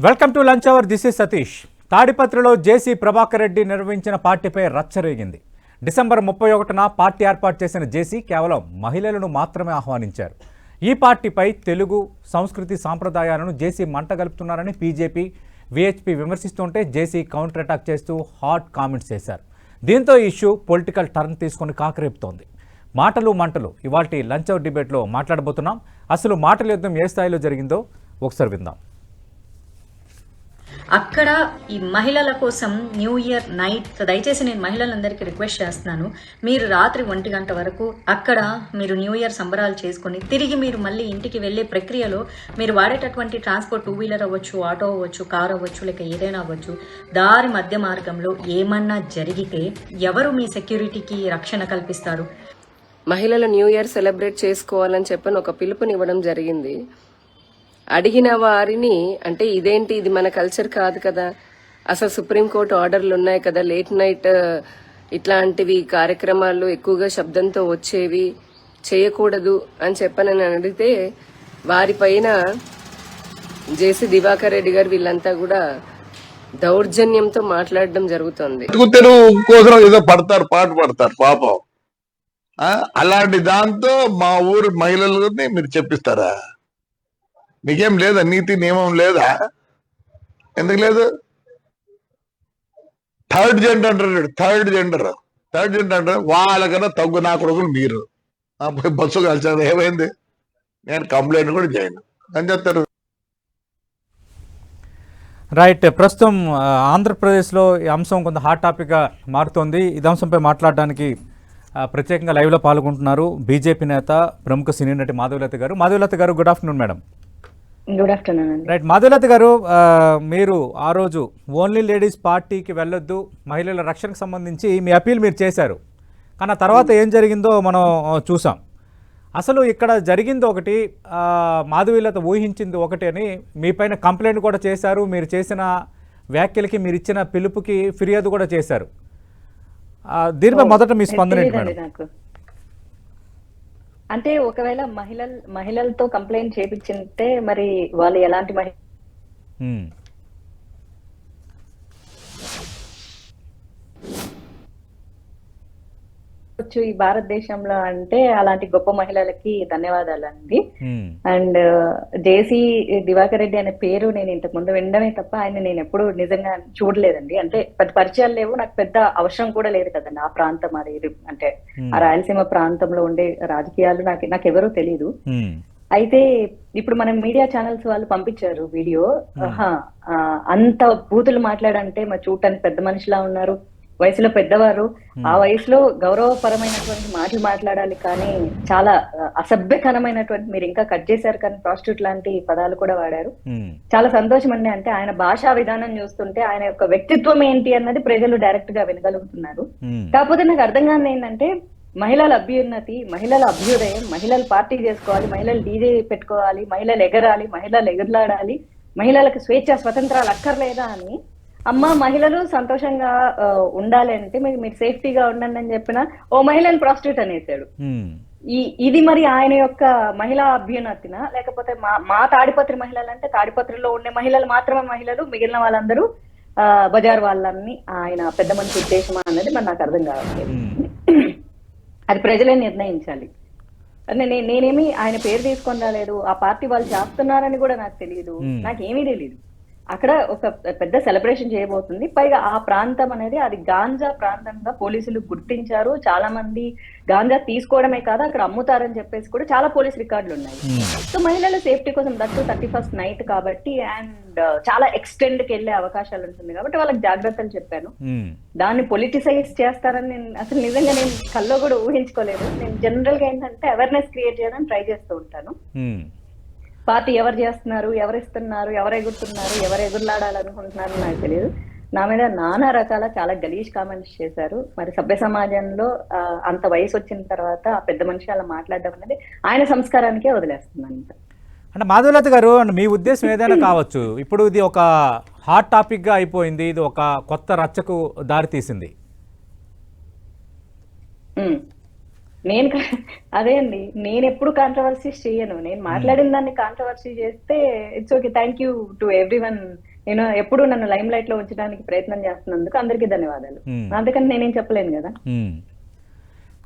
Welcome to lunch hour. This is Satish. తాడిపత్రిలో జేసీ ప్రభాకర్ రెడ్డి నిర్వహించిన పార్టీపై రచ్చరేగింది. డిసెంబర్ 31న పార్టీ ఏర్పాటు చేసిన జేసీ కేవలం మహిళలను మాత్రమే ఆహ్వానించారు. ఈ పార్టీపై తెలుగు సంస్కృతి సాంప్రదాయాలను జేసీ మంటగలుపుతున్నారని బీజేపీ వీహెచ్పీ విమర్శిస్తుంటే జేసీ కౌంటర్ అటాక్ చేస్తూ హాట్ కామెంట్స్ చేశారు. దీంతో ఈ ఇష్యూ పొలిటికల్ టర్న్ తీసుకొని కాకరేపుతోంది. మాటలు మంటలు ఇవాల్టి లంచ్ అవర్ డిబేట్లో మాట్లాడబోతున్నాం. అసలు మాటల యుద్ధం ఏ స్థాయిలో జరిగిందో ఒకసారి విందాం. అక్కడ ఈ మహిళల కోసం న్యూ ఇయర్ నైట్, దయచేసి నేను మహిళలందరికీ రిక్వెస్ట్ చేస్తున్నాను, మీరు రాత్రి 1 గంట వరకు అక్కడ మీరు న్యూ ఇయర్ సంబరాలు చేసుకుని తిరిగి మీరు మళ్ళీ ఇంటికి వెళ్లే ప్రక్రియలో మీరు వాడేటటువంటి ట్రాన్స్పోర్ట్ 2 వీలర్ అవ్వచ్చు, ఆటో అవ్వచ్చు, కార్ అవ్వచ్చు, లేక ఏదైనా అవ్వచ్చు, దారి మధ్య మార్గంలో ఏమన్నా జరిగితే ఎవరు మీ సెక్యూరిటీకి రక్షణ కల్పిస్తారు? మహిళలు న్యూ ఇయర్ సెలబ్రేట్ చేసుకోవాలని చెప్పని ఒక పిలుపునివ్వడం జరిగింది. అడిగిన వారిని అంటే ఇదేంటి, ఇది మన కల్చర్ కాదు కదా, అసలు సుప్రీంకోర్టు ఆర్డర్లు ఉన్నాయి కదా, లేట్ నైట్ ఇట్లాంటివి కార్యక్రమాలు ఎక్కువగా శబ్దంతో వచ్చేవి చేయకూడదు అని చెప్పని అడిగితే వారిపైన జేసీ దివాకర్ రెడ్డి గారు వీళ్ళంతా కూడా దౌర్జన్యంతో మాట్లాడడం జరుగుతుంది. కోసం ఏదో పడతారు, పాట పడతారు పాపం. అలాంటి దాంతో మా ఊరు మహిళలని మీరు చెప్పిస్తారా? మీకేం లేదా? నీతి నియమం లేదా? ఎందుకు లేదు? థర్డ్ జెండర్ అంటారు. థర్డ్ జెండర్ వాళ్ళకన్నా తగ్గు నా కొడుకులు మీరు బస్సు కలిసారు. ఏమైంది? నేను కంప్లైంట్ కూడా చేయను అని చెప్తారు. రైట్. ప్రస్తుతం ఆంధ్రప్రదేశ్లో ఈ అంశం కొంత హాట్ టాపిక్గా మారుతోంది. ఇది అంశంపై మాట్లాడడానికి ప్రత్యేకంగా లైవ్లో పాల్గొంటున్నారు బీజేపీ నేత, ప్రముఖ సినీ నటి మాధవీలత గారు. మాధవీలత గారు, good afternoon madam. Good afternoon అండి. రైట్. మాధవీలత గారు, మీరు ఆ రోజు ఓన్లీ లేడీస్ పార్టీకి వెళ్ళొద్దు, మహిళల రక్షణకు సంబంధించి మీ అపీల్ మీరు చేశారు. కానీ ఆ తర్వాత ఏం జరిగిందో మనం చూసాం. అసలు ఇక్కడ జరిగింది ఒకటి, మాధవీలత ఊహించింది ఒకటి అని మీ పైన కంప్లైంట్ కూడా చేశారు. మీరు చేసిన వ్యాఖ్యలకి, మీరు ఇచ్చిన పిలుపుకి ఫిర్యాదు కూడా చేశారు. దీనిపై మొదట మీ స్పందన ఏంటి మేడం? నాకు అంటే ఒకవేళ మహిళలతో కంప్లైంట్ చేపించింటే మరి వాళ్ళు ఎలాంటి ఈ భారతదేశంలో అంటే అలాంటి గొప్ప మహిళలకి ధన్యవాదాలండి. అండ్ జేసీ దివాకర్ రెడ్డి అనే పేరు నేను ఇంతకు ముందు వినడమే తప్ప ఆయన నేను ఎప్పుడు నిజంగా చూడలేదండి. అంటే పెద్ద పరిచయాలు లేవు, నాకు పెద్ద అవసరం కూడా లేదు కదండి. ఆ ప్రాంతం అది అంటే ఆ రాయలసీమ ప్రాంతంలో ఉండే రాజకీయాలు నాకెవరూ తెలీదు. అయితే ఇప్పుడు మనం మీడియా ఛానల్స్ వాళ్ళు పంపించారు వీడియో. అంత బూతులు మాట్లాడంటే మరి చూడటానికి పెద్ద మనిషిలా ఉన్నారు, వయసులో పెద్దవారు. ఆ వయసులో గౌరవపరమైనటువంటి మాటలు మాట్లాడాలి, కానీ చాలా అసభ్యకరమైనటువంటి, మీరు ఇంకా కట్ చేశారు కానీ ప్రాస్టిట్యూట్ లాంటి పదాలు కూడా వాడారు. చాలా సంతోషం అండి. అంటే ఆయన భాషా విధానం చూస్తుంటే ఆయన యొక్క వ్యక్తిత్వం ఏంటి అన్నది ప్రజలు డైరెక్ట్ గా వినగలుగుతున్నారు. కాకపోతే నాకు అర్థం కాని ఏంటంటే మహిళల అభ్యున్నతి, మహిళల అభ్యుదయం, మహిళలు పార్టీ చేసుకోవాలి, మహిళలు డీజే పెట్టుకోవాలి, మహిళలు ఎగరాలి, మహిళలు ఎగరలాడాలి, మహిళలకు స్వేచ్ఛ స్వతంత్రాలు అక్కర్లేదా అని, అమ్మ మహిళలు సంతోషంగా ఉండాలి అంటే మీరు సేఫ్టీగా ఉండండి అని చెప్పిన ఓ మహిళను ప్రాస్టిట్యూట్ అనేసాడు. ఇది మరి ఆయన యొక్క మహిళా అభ్యున్నతినా, లేకపోతే మా తాడిపత్రి మహిళలు అంటే తాడిపత్రిలో ఉండే మహిళలు మాత్రమే మహిళలు, మిగిలిన వాళ్ళందరూ బజార్ వాళ్ళని ఆయన పెద్ద మనిషి ఉద్దేశమా అన్నది మరి నాకు అర్థం కావట్లేదు. అది ప్రజలే నిర్ణయించాలి. నేనేమి ఆయన పేరు తీసుకొని రాలేదు, ఆ పార్టీ వాళ్ళు చేస్తున్నారని కూడా నాకు తెలియదు, నాకేమీ తెలియదు. అక్కడ ఒక పెద్ద సెలబ్రేషన్ చేయబోతుంది. పైగా ఆ ప్రాంతం అనేది అది గాంజా ప్రాంతంగా పోలీసులు గుర్తించారు. చాలా మంది గాంజా తీసుకోవడమే కాదు అక్కడ అమ్ముతారని చెప్పేసి కూడా చాలా పోలీస్ రికార్డులు ఉన్నాయి. సో మహిళల సేఫ్టీ కోసం దట్టు 31st నైట్ కాబట్టి అండ్ చాలా ఎక్స్టెండ్ కి వెళ్లే అవకాశాలు ఉంటుంది కాబట్టి వాళ్ళకి జాగ్రత్తలు చెప్పాను. దాన్ని పొలిటిసైజ్ చేస్తారని నేను అసలు నిజంగా నేను కల్లో కూడా ఊహించుకోలేదు. నేను జనరల్ గా ఏంటంటే అవేర్నెస్ క్రియేట్ చేయడానికి ట్రై చేస్తూ ఉంటాను. పార్టీ ఎవరు చేస్తున్నారు, ఎవరు ఇస్తున్నారు, ఎవరు ఎగురుతున్నారు, ఎవరు ఎగురులాడాలనుకుంటున్నారు నాకు తెలియదు. నా మీద నానా రకాల చాలా గలీజ్ కామెంట్స్ చేశారు. మరి సభ్య సమాజంలో అంత వయసు వచ్చిన తర్వాత ఆ పెద్ద మనిషి అలా మాట్లాడడం అనేది ఆయన సంస్కారానికే వదిలేస్తున్నాను. అంటే మాధవీలత గారు, మీ ఉద్దేశం ఏదైనా కావచ్చు, ఇప్పుడు ఇది ఒక హాట్ టాపిక్గా అయిపోయింది, ఇది ఒక కొత్త రచ్చకు దారితీసింది. నేను అదే అండి, నేను ఎప్పుడు కాంట్రవర్సీస్ చేయను. నేను మాట్లాడిన దాన్ని కాంట్రవర్సీ చేస్తే it's okay, thank you to every one. నేను ఎప్పుడు నన్ను లైమ్ లైట్ లో ఉంచడానికి ప్రయత్నం చేస్తున్నందుకు అందరికీ ధన్యవాదాలు. అందుకని నేనేం చెప్పలేను కదా.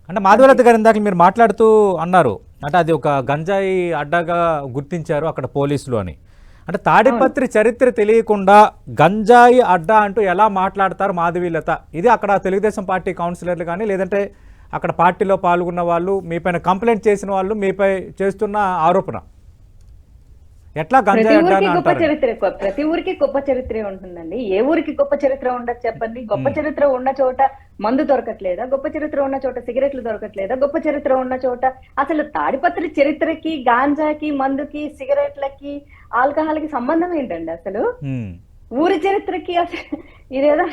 అంటే మాధవలత గారు ఇందాక మీరు మాట్లాడుతూ అన్నారు, అంటే అది ఒక గంజాయి అడ్డాగా గుర్తించారు అక్కడ పోలీసులు అని. అంటే తాడిపత్రి చరిత్ర తెలియకుండా గంజాయి అడ్డా అంటూ ఎలా మాట్లాడతారు మాధవీలత? ఇది అక్కడ తెలుగుదేశం పార్టీ కౌన్సిలర్లు కానీ లేదంటే అక్కడ పార్టీలో పాల్గొన్న వాళ్ళు, మీపైన కంప్లైంట్ చేసిన వాళ్ళు మీపై చేస్తున్న ఆరోపణ. ఎట్లా ప్రతి గంజాయి అడ్డా ఊరికి గొప్ప అంటారు? చరిత్ర, ప్రతి ఊరికి గొప్ప చరిత్రే ఉంటుందండి. ఏ ఊరికి గొప్ప చరిత్ర ఉండదు చెప్పండి? గొప్ప చరిత్ర ఉన్న చోట మందు దొరకట్లేదా? గొప్ప చరిత్ర ఉన్న చోట సిగరెట్లు దొరకట్లేదా? గొప్ప చరిత్ర ఉన్న చోట అసలు తాడిపత్రి చరిత్రకి, గాంజాకి, మందుకి, సిగరెట్లకి, ఆల్కహాల్ కి సంబంధం ఏంటండి అసలు? ఊరి చరిత్రకి అసలు ఇదేదో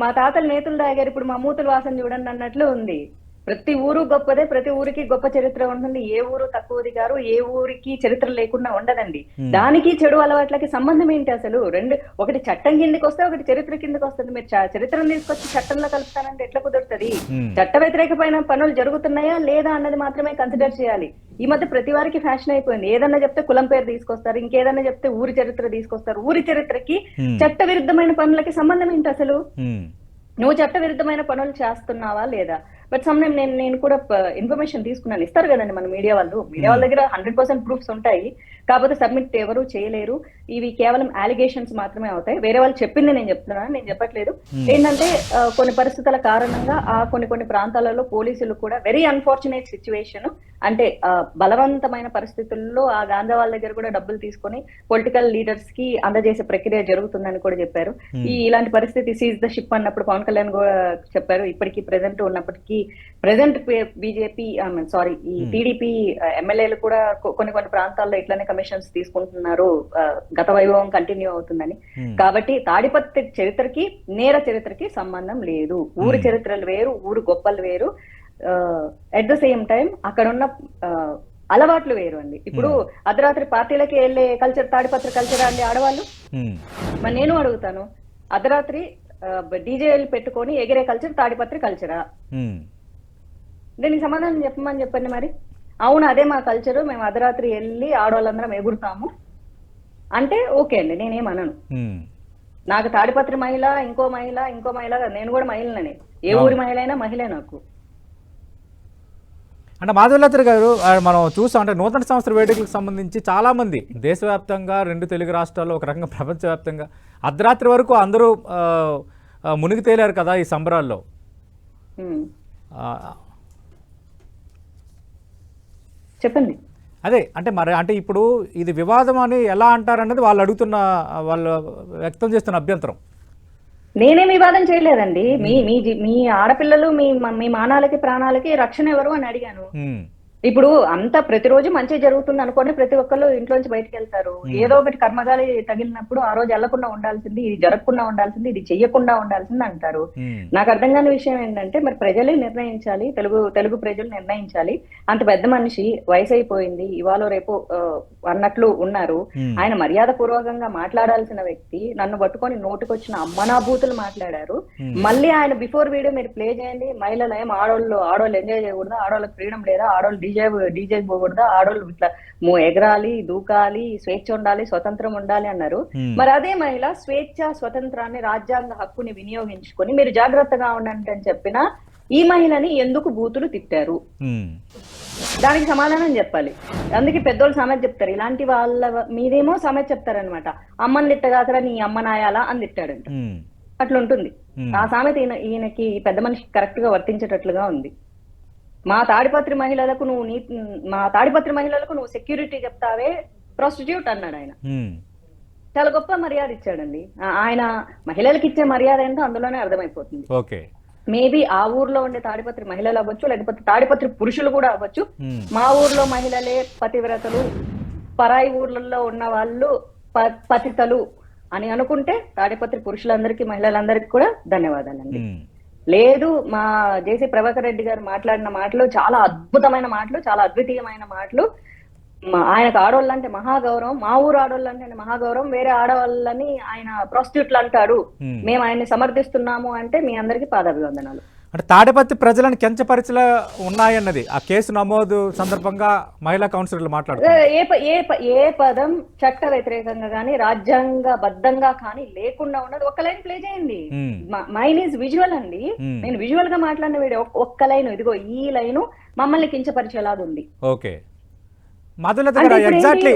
మా తాతలు నేతులు తాగారు, ఇప్పుడు మా మూతులు వాసన చూడండి అన్నట్లు ఉంది. ప్రతి ఊరు గొప్పదే, ప్రతి ఊరికి గొప్ప చరిత్ర ఉంటుంది. ఏ ఊరు తక్కువది గారు, ఏ ఊరికి చరిత్ర లేకుండా ఉండదండి. దానికి చెడు అలవాట్లకి సంబంధం ఏంటి అసలు? రెండు, ఒకటి చట్టం కిందకి వస్తే ఒకటి చరిత్ర కిందకి వస్తుంది. మీరు చరిత్రను తీసుకొచ్చి చట్టంలో కలుపుతానంటే ఎట్లా కుదురుతుంది? చట్ట వ్యతిరేకమైన పనులు జరుగుతున్నాయా లేదా అన్నది మాత్రమే కన్సిడర్ చేయాలి. ఈ మధ్య ప్రతి వారికి ఫ్యాషన్ అయిపోయింది. ఏదన్నా చెప్తే కులం పేరు తీసుకొస్తారు, ఇంకేదన్నా చెప్తే ఊరి చరిత్ర తీసుకొస్తారు. ఊరి చరిత్రకి చట్ట విరుద్ధమైన పనులకి సంబంధం ఏంటి అసలు? నువ్వు చట్ట విరుద్ధమైన పనులు చేస్తున్నావా లేదా? బట్ సమ్ టైమ్ నేను కూడా ఇన్ఫర్మేషన్ తీసుకున్నాను. ఇస్తారు కదండి మన మీడియా వాళ్ళు. మీడియా వాళ్ళ దగ్గర 100% ప్రూఫ్స్ ఉంటాయి, కాకపోతే సబ్మిట్ ఎవరు చేయలేరు. ఇవి కేవలం అలిగేషన్స్ మాత్రమే అవుతాయి. వేరే వాళ్ళు చెప్పింది నేను చెప్తున్నాను, నేను చెప్పట్లేదు. ఏంటంటే కొన్ని పరిస్థితుల కారణంగా కొన్ని ప్రాంతాలలో పోలీసులు కూడా వెరీ అన్ఫార్చునేట్ సిచ్యువేషన్, అంటే బలవంతమైన పరిస్థితుల్లో ఆ గాంజా వాళ్ళ దగ్గర కూడా డబ్బులు తీసుకొని పొలిటికల్ లీడర్స్ కి అందజేసే ప్రక్రియ జరుగుతుందని కూడా చెప్పారు. ఇలాంటి పరిస్థితి సీజ్ ద షిప్ అన్నప్పుడు పవన్ కళ్యాణ్ కూడా చెప్పారు. ఇప్పటికీ ప్రెసెంట్ ఉన్నప్పటికీ ప్రెసెంట్ బీజేపీ ఈ టీడీపీ ఎమ్మెల్యేలు కూడా కొన్ని ప్రాంతాల్లో ఇట్లానే కమిషన్స్ తీసుకుంటున్నారు, గత వైభవం కంటిన్యూ అవుతుందని. కాబట్టి తాడిపత్రి చరిత్రకి నేర చరిత్రకి సంబంధం లేదు. ఊరి చరిత్రలు వేరు, ఊరు గొప్పలు వేరు. అట్ ద సేమ్ టైం అక్కడ ఉన్న అలవాట్లు వేరు అండి. ఇప్పుడు అర్ధరాత్రి పార్టీలకి వెళ్ళే కల్చర్ తాడిపత్రి కల్చర్ అండి ఆడవాళ్ళు? మరి నేను అడుగుతాను, అర్ధరాత్రి డీజేలు పెట్టుకొని ఎగిరే కల్చర్ తాడిపత్రి కల్చరా? దీనికి సమాధానం చెప్పండి మరి. అవును, అదే మా కల్చరు, మేము అర్ధరాత్రి వెళ్ళి ఆడవాళ్ళందరం ఎగురుతాము అంటే ఓకే అండి, నేనేమనను. నాకు తాడిపత్రి మహిళ, ఇంకో మహిళ, నేను కూడా మహిళనని. ఏ ఊరి మహిళ అయినా మహిళే నాకు. అంటే మాధవలత గారు, మనం చూసాం అంటే నూతన సంవత్సర వేడుకలకు సంబంధించి చాలామంది దేశవ్యాప్తంగా, 2 తెలుగు రాష్ట్రాల్లో, ఒక రకంగా ప్రపంచవ్యాప్తంగా అర్ధరాత్రి వరకు అందరూ మునిగి తేలారు కదా ఈ సంబరాల్లో. చెప్పండి. అదే అంటే మరి అంటే ఇప్పుడు ఇది వివాదం అని ఎలా అంటారన్నది వాళ్ళు వ్యక్తం చేస్తున్న అభ్యంతరం. నేనేం వివాదం చేయలేదండి. మీ ఆడపిల్లలు మీ మానాలకి ప్రాణాలకి రక్షణ ఎవరు అని అడిగాను. ఇప్పుడు అంతా ప్రతిరోజు మంచి జరుగుతుంది అనుకోండి, ప్రతి ఒక్కళ్ళు ఇంట్లోంచి బయటకు వెళ్తారు. ఏదో ఒకటి కర్మగాలి తగిలినప్పుడు ఆ రోజు వెళ్లకుండా ఉండాల్సింది, ఇది జరగకుండా ఉండాల్సింది, ఇది చెయ్యకుండా ఉండాల్సింది అంటారు. నాకు అర్థం కాని విషయం ఏంటంటే, మరి ప్రజలే నిర్ణయించాలి, తెలుగు ప్రజలు నిర్ణయించాలి. అంత పెద్ద మనిషి, వయసు అయిపోయింది, ఇవాళ రేపు అన్నట్లు ఉన్నారు. ఆయన మర్యాద పూర్వకంగా మాట్లాడాల్సిన వ్యక్తి నన్ను పట్టుకొని నోటికొచ్చిన అమ్మనాభూతులు మాట్లాడారు. మళ్ళీ ఆయన బిఫోర్ వీడియో మీరు ప్లే చేయండి. మహిళలు ఏం ఆడోళ్ళు ఎంజాయ్ చేయకూడదా? ఆడోళ్ళకి ఫ్రీడమ్ లేదా? ఆడోళ్ళు డీజే పోకూడదా? ఆడోళ్ళు ఇట్లా ఎగరాలి, దూకాలి, స్వేచ్ఛ ఉండాలి, స్వతంత్రం ఉండాలి అన్నారు. మరి అదే మహిళ స్వేచ్ఛ, స్వతంత్రాన్ని, రాజ్యాంగ హక్కుని వినియోగించుకొని మీరు జాగ్రత్తగా ఉండండి అని చెప్పిన ఈ మహిళని ఎందుకు బూతులు తిట్టారు? దానికి సమాధానం చెప్పాలి. అందుకే పెద్దోళ్ళు సామెత చెప్తారు, ఇలాంటి వాళ్ళ మీదేమో సామెత చెప్తారనమాట. అమ్మని తిట్టగాకరా నీ అమ్మ నాయాలా అని తిట్టాడంట. అట్లుంటుంది ఆ సామెత. ఈయనకి పెద్ద మనిషికి కరెక్ట్ గా వర్తించేటట్లుగా ఉంది. మా తాడిపత్రి మహిళలకు నువ్వు సెక్యూరిటీ చెప్తావే, ప్రాస్టిట్యూట్ అన్నాడు ఆయన. చాలా గొప్ప మర్యాద ఇచ్చాడండి ఆయన. మహిళలకు ఇచ్చే మర్యాద ఏంటో అందులోనే అర్థమైపోతుంది. మేబీ ఆ ఊర్లో ఉండే తాడిపత్రి మహిళలు అవ్వచ్చు, లేకపోతే తాడిపత్రి పురుషులు కూడా అవ్వచ్చు. మా ఊర్లో మహిళలే పతివ్రతలు, పరాయి ఊర్లలో ఉన్న వాళ్ళు పతితలు అని అనుకుంటే తాడిపత్రి పురుషులందరికీ, మహిళలందరికీ కూడా ధన్యవాదాలండి. లేదు, మా జేసీ ప్రభాకర్ రెడ్డి గారు మాట్లాడిన మాటలు చాలా అద్భుతమైన మాటలు, చాలా అద్వితీయమైన మాటలు. ఆయనకు ఆడవాళ్ళు అంటే మహాగౌరవం, మా ఊరు ఆడవాళ్ళు అంటే మహాగౌరవం. వేరే ఆడవాళ్ళని ఆయన ప్రాస్టిట్యూట్లు అంటాడు, మేము ఆయన్ని సమర్థిస్తున్నాము అంటే మీ అందరికీ పాదాభివందనాలు. అంటే తాడిపత్రి ప్రజలను కించపరిచేలా ఉన్నాయన్నది ఆ కేసు నమోదు సందర్భంగా మహిళా కౌన్సిలర్లు మాట్లాడుతున్నారు. ఏ పదం చట్ట వ్యతిరేకంగా కానీ రాజ్యాంగబద్ధంగా కానీ లేకుండా ఉన్నది ఒక్క లైన్ ప్లే చేయండి. మైన్ ఈజ్ విజువల్ అండి. నేను విజువల్ గా మాట్లాడిన వీడియో ఒక్క లైన్, ఇదిగో ఈ లైన్ మమ్మల్ని కించపరిచేలాగా ఉంది. ఓకే, మధులత గారు ఎగ్జాక్ట్లీ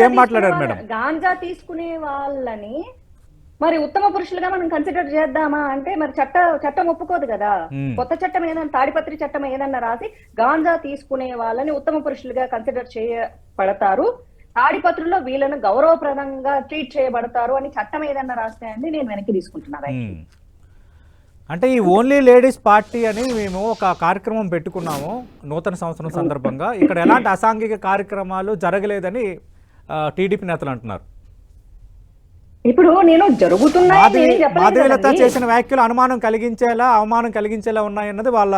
ఏం మాట్లాడారు మేడం? గాంజా తీసుకునే వాళ్ళని మరి ఉత్తమ పురుషులుగా మనం కన్సిడర్ చేద్దామా అంటే మరి చట్టం ఒప్పుకోదు కదా. కొత్త చట్టం ఏదైనా, తాడిపత్రి చట్టం ఏదన్నా రాసి గాంజా తీసుకునే వాళ్ళని ఉత్తమ పురుషులుగా కన్సిడర్ చేయబడతారు, తాడిపత్రిలో వీళ్ళను గౌరవప్రదంగా ట్రీట్ చేయబడతారు అని చట్టం ఏదన్నా రాస్తే అండి నేను వెనక్కి తీసుకుంటున్నాను. అంటే ఈ ఓన్లీ లేడీస్ పార్టీ అని మేము ఒక కార్యక్రమం పెట్టుకున్నాము నూతన సంవత్సరం సందర్భంగా. ఇక్కడ ఎలాంటి అసాంఘిక కార్యక్రమాలు జరగలేదని టీడీపీ నేతలు అంటున్నారు. ఇప్పుడు నేను మాధవీలత చేసిన వ్యాఖ్యలు అనుమానం కలిగించేలా, అవమానం కలిగించేలా ఉన్నాయన్నది వాళ్ళ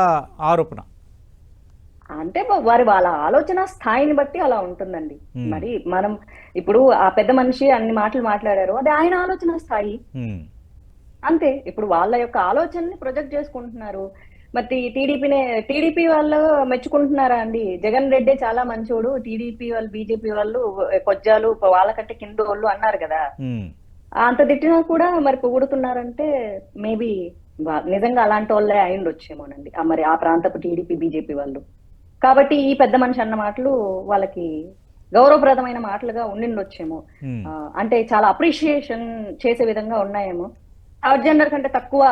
ఆరోపణ. అంటే వాళ్ళ ఆలోచన స్థాయిని బట్టి అలా ఉంటుందండి. మరి మనం ఇప్పుడు ఆ పెద్ద మనిషి అన్ని మాటలు మాట్లాడారు, అది ఆయన ఆలోచన స్థాయి అంతే. ఇప్పుడు వాళ్ళ యొక్క ఆలోచనని ప్రొజెక్ట్ చేసుకుంటున్నారు. మరి టీడీపీ వాళ్ళు మెచ్చుకుంటున్నారా అండి? జగన్ రెడ్డి చాలా మంచోడు, టీడీపీ వాళ్ళు బీజేపీ వాళ్ళు కొజ్జాలు వాళ్ళకంటే కింద వాళ్ళు అన్నారు కదా. అంత తిట్టినా కూడా మరి పొగుడుతున్నారంటే మేబీ నిజంగా అలాంటి వాళ్ళే అయిండొచ్చేమోనండి మరి ఆ ప్రాంతపు టీడీపీ బీజేపీ వాళ్ళు. కాబట్టి ఈ పెద్ద మనిషి అన్న మాటలు వాళ్ళకి గౌరవప్రదమైన మాటలుగా ఉండిండొచ్చేమో. అంటే చాలా అప్రిషియేషన్ చేసే విధంగా ఉన్నాయేమో. థర్డ్ జెండర్ కంటే తక్కువ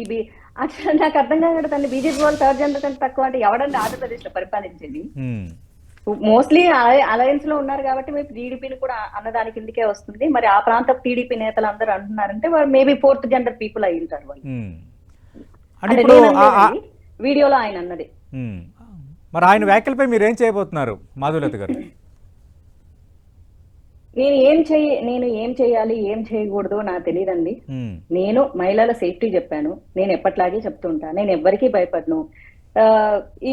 ఇవి అసలు నాకు అర్థం కాదు. బీజేపీ వాళ్ళు థర్డ్ జెండర్ కంటే తక్కువ అంటే ఎవడండి ఆంధ్రప్రదేశ్ లో పరిపాలించేది? మోస్ట్లీ అలయన్స్ లో ఉన్నారు కాబట్టి మేము టీడీపీని కూడా అన్నదాని కిందకే వస్తుంది. మరి ఆ ప్రాంత టీడీపీ నేతలు అందరూ అంటున్నారంటే మేబీ ఫోర్త్ జెండర్ పీపుల్ అయి ఉంటారు వాళ్ళు. వీడియోలో ఆయన అన్నది. మరి ఆయన వ్యాఖ్యలపై మీరు ఏం చేయబోతున్నారు మాధులత గారు? నేను ఏం చేయాలి ఏం చేయకూడదు నాకు తెలియదండి. నేను మహిళల సేఫ్టీ చెప్పాను, నేను ఎప్పట్లాగే చెప్తుంటా, నేను ఎవ్వరికీ భయపడను.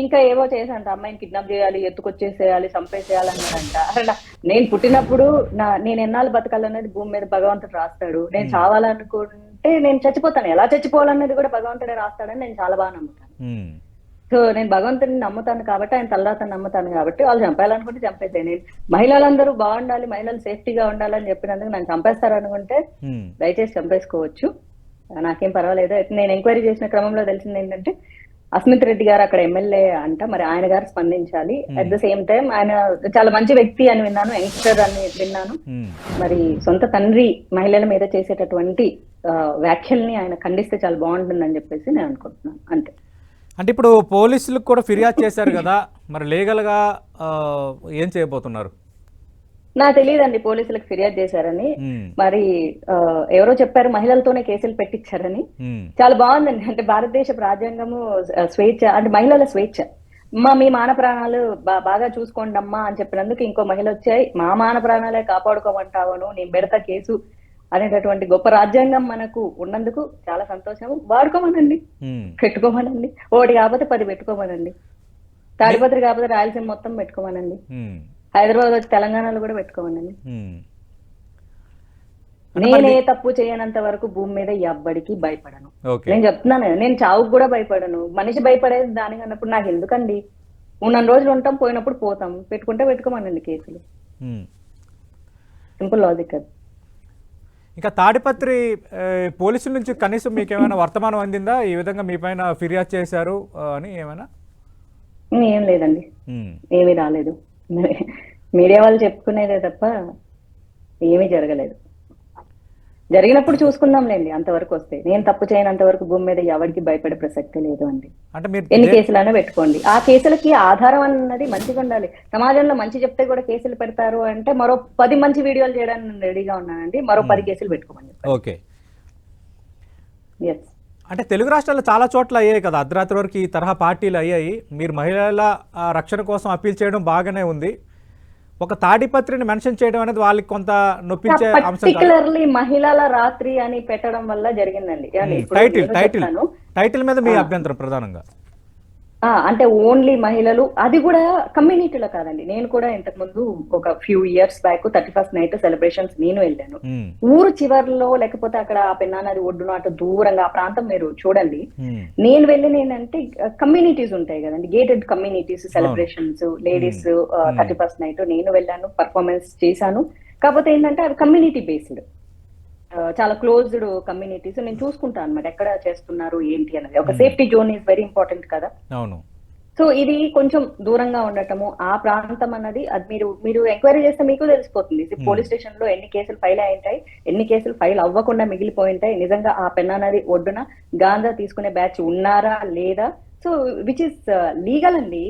ఇంకా ఏవో చేశాంట, అమ్మాయిని కిడ్నాప్ చేయాలి, ఎత్తుకొచ్చేసేయాలి, చంపేసేయాలన్నారంట. నేను పుట్టినప్పుడు నేను ఎన్నాళ్ళు బతకాలన్నది భూమి మీద భగవంతుడు రాస్తాడు. నేను చావాలనుకుంటే నేను చచ్చిపోతాను, ఎలా చచ్చిపోవాలన్నది కూడా భగవంతుడే రాస్తాడని నేను చాలా బాగా నమ్ముతాను. సో నేను భగవంతుడిని నమ్ముతాను కాబట్టి, ఆయన తలరాతను నమ్ముతాను కాబట్టి వాళ్ళు చంపేయాలనుకుంటే చంపేస్తాయి. నేను మహిళలందరూ బాగుండాలి, మహిళలు సేఫ్టీగా ఉండాలని చెప్పినందుకు నన్ను చంపేస్తారనుకుంటే దయచేసి చంపేసుకోవచ్చు, నాకేం పర్వాలేదు. అయితే నేను ఎంక్వైరీ చేసిన క్రమంలో తెలిసింది ఏంటంటే అస్మిత్ రెడ్డి గారు అక్కడ ఎమ్మెల్యే అంట, మరి ఆయన గారు స్పందించాలి. అట్ ద సేమ్ టైం ఆయన చాలా మంచి వ్యక్తి అని విన్నాను, యంగ్స్టర్ అని విన్నాను. మరి సొంత తండ్రి మహిళల మీద చేసేటటువంటి వ్యాఖ్యల్ని ఆయన ఖండిస్తే చాలా బాగుంటుందని చెప్పేసి నేను అనుకుంటున్నాను అంతే. అంటే ఇప్పుడు పోలీసులకు కూడా ఫిర్యాదు చేశారు కదా, మరి లీగల్గా ఏం చేయబోతున్నారు? నాకు తెలియదండి పోలీసులకు ఫిర్యాదు చేశారని. మరి ఎవరో చెప్పారు మహిళలతోనే కేసులు పెట్టించారని. చాలా బాగుందండి. అంటే భారతదేశ రాజ్యాంగము స్వేచ్ఛ, అంటే మహిళల స్వేచ్ఛ. మీ మాన ప్రాణాలు బాగా చూసుకోండి అమ్మా అని చెప్పినందుకు ఇంకో మహిళ వచ్చాయి, మా మాన ప్రాణాలే కాపాడుకోమంటావను, నేను పెడతా కేసు అనేటటువంటి గొప్ప రాజ్యాంగం మనకు ఉన్నందుకు చాలా సంతోషం. వాడుకోమనండి, పెట్టుకోమనండి. ఒకటి కాకపోతే 10 పెట్టుకోమనండి. తాడిపత్రి కాకపోతే రాయలసీమ మొత్తం పెట్టుకోమనండి. హైదరాబాద్ వచ్చి తెలంగాణలో కూడా పెట్టుకోమనండి. నేనే తప్పు చేయనంత వరకు భూమి మీద ఎవ్వడికి భయపడను. నేను చెప్తున్నాను, నేను చావుకు కూడా భయపడను. మనిషి భయపడేది దానికి అన్నప్పుడు నాకు ఎందుకండి? ఉన్నన్ని రోజులు ఉంటాం, పోయినప్పుడు పోతాం. పెట్టుకుంటే పెట్టుకోమనండి కేసులు. సింపుల్ లాజిక్ అది. ఇంకా తాడిపత్రి పోలీసుల నుంచి కనీసం మీకు ఏమైనా వర్తమానం అందిందా ఈ విధంగా మీ పైన ఫిర్యాదు చేశారు అని? ఏమైనా ఏం లేదండి, ఏమీ రాలేదు. మీడియా వాళ్ళు చెప్పుకునేదే తప్ప ఏమీ జరగలేదు. జరిగినప్పుడు చూసుకుందాంలేండి, అంతవరకు వస్తే. నేను తప్పు చేయనంత వరకు భూమి మీద ఎవరికి భయపడే ప్రసక్తే లేదు అండి. ఎన్ని కేసులైనా పెట్టుకోండి. ఆ కేసులకి ఆధారం అన్నది మంచిగా ఉండాలి. సమాజంలో మంచి చెప్తే కూడా కేసులు పెడతారు అంటే మరో 10 మంచి వీడియోలు చేయడానికి నేను రెడీగా ఉన్నానండి. మరో 10 కేసులు పెట్టుకోమని. ఓకే. అంటే తెలుగు రాష్ట్రాల్లో చాలా చోట్ల అయ్యాయి కదా అర్ధరాత్రి వరకు ఈ తరహా పార్టీలు అయ్యాయి. మీరు మహిళల రక్షణ కోసం అప్పీల్ చేయడం బాగానే ఉంది. ఒక తాడిపత్రిని మెన్షన్ చేయడం అనేది వాళ్ళకి కొంత నొప్పించే అంశం. పర్టికులర్లీ మహిళల రాత్రి అని పెట్టడం వల్ల జరిగిందండి. టైటిల్ మీద మీ అభ్యంతరం ప్రధానంగా? అంటే ఓన్లీ మహిళలు, అది కూడా కమ్యూనిటీలో కాదండి. నేను కూడా ఇంతకు ముందు ఒక few years back 31st night celebrations నేను వెళ్ళాను. ఊరు చివర్లో లేకపోతే అక్కడ ఆ పెన్నా నది ఒడ్డున అటు దూరంగా ఆ ప్రాంతం మీరు చూడండి. నేను వెళ్ళిన ఏంటంటే కమ్యూనిటీస్ ఉంటాయి కదండి, gated communities celebrations, ladies 31st night నేను వెళ్ళాను, పర్ఫార్మెన్స్ చేశాను. కాకపోతే ఏంటంటే అవి కమ్యూనిటీ బేస్డ్, చాలా క్లోజ్డ్ కమ్యూనిటీస్. నేను చూసుకుంటాను అనమాట ఎక్కడ చేస్తున్నారు ఏంటి అనేది. ఒక safety zone is very important కదా. అవును. సో ఇది కొంచెం దూరంగా ఉండటము, ఆ ప్రాంతం అన్నది అది మీరు ఎంక్వైరీ చేస్తే మీకు తెలిసిపోతుంది. పోలీస్ స్టేషన్ లో ఎన్ని కేసులు ఫైల్ అయి ఉంటాయి, ఎన్ని కేసులు ఫైల్ అవ్వకుండా మిగిలిపోయి ఉంటాయి, నిజంగా ఆ పెన్నా నది ఒడ్డున గాంజా తీసుకునే బ్యాచ్ ఉన్నారా లేదా. సో విచ్ ఇస్ లీగల్ అండి.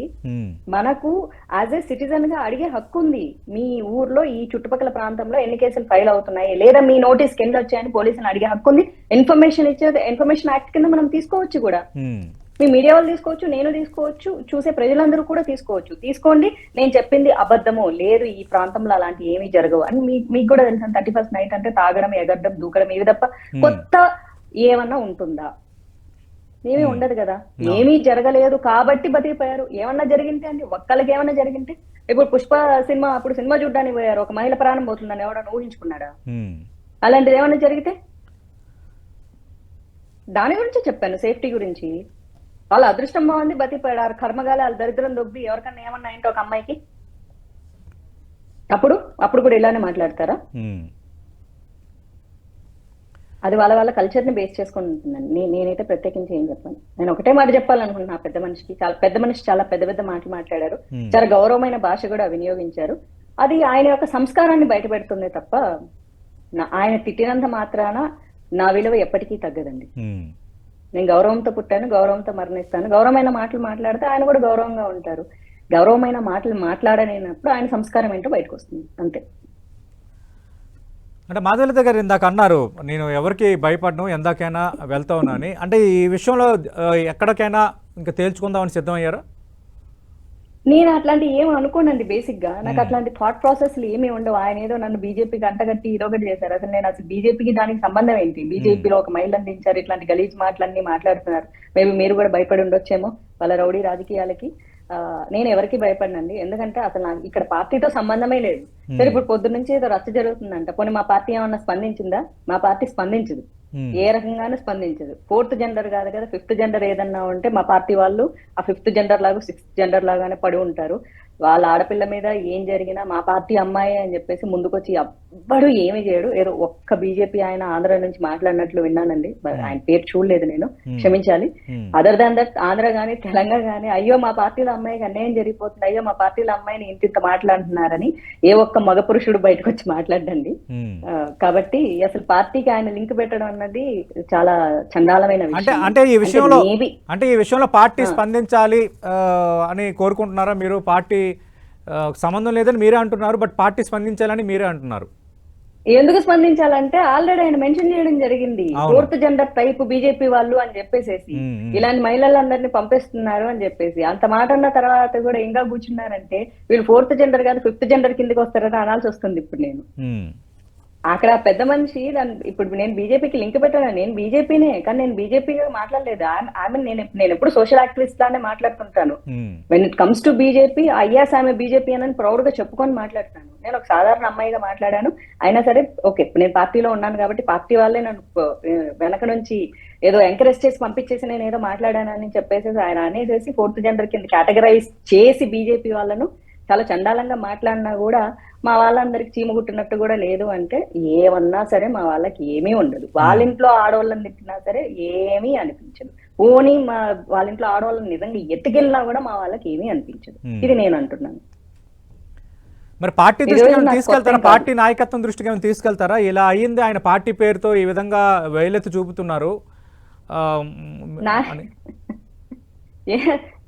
మనకు యాజ్ ఏ సిటిజన్ గా అడిగే హక్కు ఉంది. మీ ఊర్లో ఈ చుట్టుపక్కల ప్రాంతంలో ఎన్ని కేసులు ఫైల్ అవుతున్నాయి, లేదా మీ నోటీస్ కింద వచ్చాయని పోలీసులు అడిగే హక్కు ఉంది. ఇన్ఫర్మేషన్ ఇచ్చేది ఇన్ఫర్మేషన్ యాక్ట్ కింద మనం తీసుకోవచ్చు కూడా. మీ మీడియా వాళ్ళు తీసుకోవచ్చు, నేను తీసుకోవచ్చు, చూసే ప్రజలందరూ కూడా తీసుకోవచ్చు. తీసుకోండి, నేను చెప్పింది అబద్ధము లేదు, ఈ ప్రాంతంలో అలాంటి ఏమీ జరగవు అని మీకు కూడా తెలుసు. 31st నైట్ అంటే తాగడం, ఎగరడం, దూకడం, ఇవి తప్ప కొత్త ఏమన్నా ఉంటుందా? ఏమీ ఉండదు కదా. ఏమీ జరగలేదు కాబట్టి బతికిపోయారు. ఏమన్నా జరిగింటే అండి, ఒక్కళ్ళకి ఏమన్నా జరిగింటే, ఇప్పుడు పుష్ప సినిమా అప్పుడు సినిమా చూడడానికి పోయారు, ఒక మహిళ ప్రాణం పోతుందని ఎవడన్నా ఊహించుకున్నాడా? అలాంటిది ఏమన్నా జరిగితే దాని గురించి చెప్పాను, సేఫ్టీ గురించి. వాళ్ళ అదృష్టం బాగుంది, బతికిపోయారు. కర్మగాలి వాళ్ళ దరిద్రం దొబ్బి ఎవరికన్నా ఏమన్నా ఏంటో ఒక అమ్మాయికి అప్పుడు కూడా ఇలానే మాట్లాడతారా? అది వాళ్ళ కల్చర్ ని బేస్ చేసుకుని ఉంటుందండి. నేనైతే ప్రత్యేకించి ఏం చెప్పాను. నేను ఒకటే మాట చెప్పాలనుకుంటున్నా. పెద్ద మనిషికి చాలా పెద్ద పెద్ద మాటలు మాట్లాడారు, చాలా గౌరవమైన భాష కూడా వినియోగించారు. అది ఆయన యొక్క సంస్కారాన్ని బయటపెడుతుందే తప్ప ఆయన తిట్టినంత మాత్రాన నా విలువ ఎప్పటికీ తగ్గదండి. నేను గౌరవంతో పుట్టాను, గౌరవంతో మరణిస్తాను. గౌరవమైన మాటలు మాట్లాడితే ఆయన కూడా గౌరవంగా ఉంటారు. గౌరవమైన మాటలు మాట్లాడలేనప్పుడు ఆయన సంస్కారం ఏంటో బయటకు వస్తుంది, అంతే. అంటే మాధవలత గారు ఇందాక అన్నారు, నేను ఎవరికి భయపడను, ఎందాకైనా వెళ్తా ఉన్నాను. అంటే ఈ విషయంలో ఎక్కడికైనా ఇంకా తేల్చుకుందామని సిద్ధమయ్యారా? నేను అట్లాంటి ఏమి అనుకోనండి. బేసిక్ గా నాకు అట్లాంటి థాట్ ప్రాసెస్లు ఏమీ ఉండవు. ఆయన ఏదో నన్ను బీజేపీకి అంటగట్టి ఇదొకటి చేశారు. అసలు బీజేపీకి దానికి సంబంధం ఏంటి? బీజేపీలో ఒక మహిళను దించారు, ఇట్లాంటి గలీజ్ మాటలన్నీ మాట్లాడుతున్నారు. మేబీ మీరు కూడా భయపడి ఉండొచ్చేమో వాళ్ళ రౌడీ రాజకీయాలకి. నేను ఎవరికి భయపడినండి, ఎందుకంటే అసలు నాకు ఇక్కడ పార్టీతో సంబంధమే లేదు. సరే, ఇప్పుడు పొద్దు నుంచి ఏదో రచ్చ జరుగుతుందంట, పోనీ మా పార్టీ ఏమన్నా స్పందించిందా? మా పార్టీ స్పందించదు, ఏ రకంగానూ స్పందించదు. 4th జెండర్ కాదు కదా, 5th జెండర్ ఏదన్నా ఉంటే మా పార్టీ వాళ్ళు ఆ 5th జెండర్ లాగా 6th జెండర్ లాగానే పడి ఉంటారు. వాళ్ళ ఆడపిల్ల మీద ఏం జరిగినా మా పార్టీ అమ్మాయి అని చెప్పేసి ముందుకొచ్చి ఎవ్వడు ఏమి చేయడు. ఏదో ఒక్క బీజేపీ ఆయన ఆంధ్ర నుంచి మాట్లాడినట్లు విన్నానండి, ఆయన పేరు చూడలేదు నేను, క్షమించాలి. అదర్ దాన్ దట్ ఆంధ్ర గానీ తెలంగాణ గానీ అయ్యో మా పార్టీలో అమ్మాయికి అన్యాయం జరిగిపోతుంది, అయ్యో మా పార్టీలో అమ్మాయిని ఇంత మాట్లాడుతున్నారని ఏ ఒక్క మగ పురుషుడు బయటకు వచ్చి మాట్లాడండి. కాబట్టి అసలు పార్టీకి ఆయన లింక్ పెట్టడం అన్నది చాలా చండాలమైన విషయం. అంటే ఈ విషయంలో పార్టీ స్పందించాలి అని కోరుకుంటున్నారా మీరు? పార్టీ సంబంధం లేదని మీరే అంటున్నారు, బట్ పార్టీ స్పందించాలని మీరే అంటున్నారు. ఎందుకు స్పందించాలంటే ఆల్రెడీ ఆయన మెన్షన్ చేయడం జరిగింది, 4th జెండర్ టైప్ బీజేపీ వాళ్ళు అని చెప్పేసి, ఇలాంటి మహిళలందరినీ పంపిస్తున్నారు అని చెప్పేసి. అంత మాట అన్న తర్వాత కూడా ఇంకా కూర్చున్నారంటే వీళ్ళు 4th జెండర్ కాదు 5th జెండర్ కిందకి వస్తారని అనాల్సి వస్తుంది ఇప్పుడు నేను. అక్కడ పెద్ద మనిషి ఇప్పుడు నేను బీజేపీకి లింక్ పెట్టాను, నేను బీజేపీనే, కానీ నేను బీజేపీగా మాట్లాడలేదు. ఆమె నేను ఎప్పుడు సోషల్ యాక్టివిస్ట్ లానే మాట్లాడుతుంటాను. When it comes to BJP, అయ్యాస్ ఆమె బీజేపీ అని ప్రౌడ్ గా చెప్పుకొని మాట్లాడతాను. నేను ఒక సాధారణ అమ్మాయిగా మాట్లాడాను. అయినా సరే ఓకే, నేను పార్టీలో ఉన్నాను కాబట్టి పార్టీ వాళ్ళే నన్ను వెనక నుంచి ఏదో ఎంకరేజ్ చేసి పంపించేసి నేను ఏదో మాట్లాడానని చెప్పేసి ఆయన అనేసేసి 4th జెండర్ కింద కేటగరైజ్ చేసి బీజేపీ వాళ్ళను చాలా చండాలంగా మాట్లాడినా కూడా మా వాళ్ళందరికి చీమ కుట్టినట్టు కూడా లేదు. అంటే ఏమన్నా సరే మా వాళ్ళకి ఏమీ ఉండదు. వాళ్ళ ఇంట్లో ఆడవాళ్ళని తిట్టినా సరే ఏమీ అనిపించదు. పోనీ వాళ్ళ ఇంట్లో ఆడవాళ్ళని నిజంగా ఎత్తుకెళ్ళినా కూడా మా వాళ్ళకి ఏమీ అనిపించదు. ఇది నేను అంటున్నాను. మరి పార్టీ దృష్టికి తీసుకెళ్తారా? పార్టీ నాయకత్వం దృష్టికి ఏమైనా తీసుకెళ్తారా? ఇలా అయ్యింది, ఆయన పార్టీ పేరుతో ఈ విధంగా వేలెత్తి చూపుతున్నారు,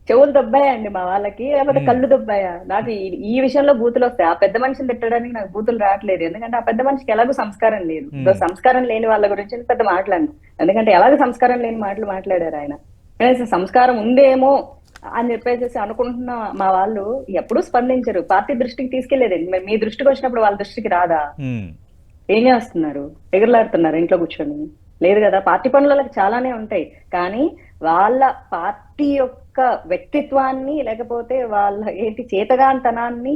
చెవులు దొబ్బాయండి మా వాళ్ళకి, లేకపోతే కళ్ళు దొబ్బాయా? నాకు ఈ విషయంలో బూతులు వస్తాయి. ఆ పెద్ద మనిషిని తిట్టడానికి నాకు బూతులు రావట్లేదు, ఎందుకంటే ఆ పెద్ద మనిషికి ఎలాగో సంస్కారం లేదు. సంస్కారం లేని వాళ్ళ గురించి పెద్ద మాట్లాడను, ఎందుకంటే ఎలాగో సంస్కారం లేని మాటలు మాట్లాడారు ఆయన. సంస్కారం ఉందేమో అని చెప్పేసి అనుకుంటున్న మా వాళ్ళు ఎప్పుడూ స్పందించరు. పార్టీ దృష్టికి తీసుకెళ్లేదండి. మరి మీ దృష్టికి వచ్చినప్పుడు వాళ్ళ దృష్టికి రాదా? ఏం చేస్తున్నారు? ఎగురులాడుతున్నారు ఇంట్లో కూర్చొని? లేదు కదా. పార్టీ పనులకు చాలానే ఉంటాయి, కానీ వాళ్ళ పార్టీ యొక్క యొక్క వ్యక్తిత్వాన్ని లేకపోతే వాళ్ళ ఏంటి చేతగాంతనాన్ని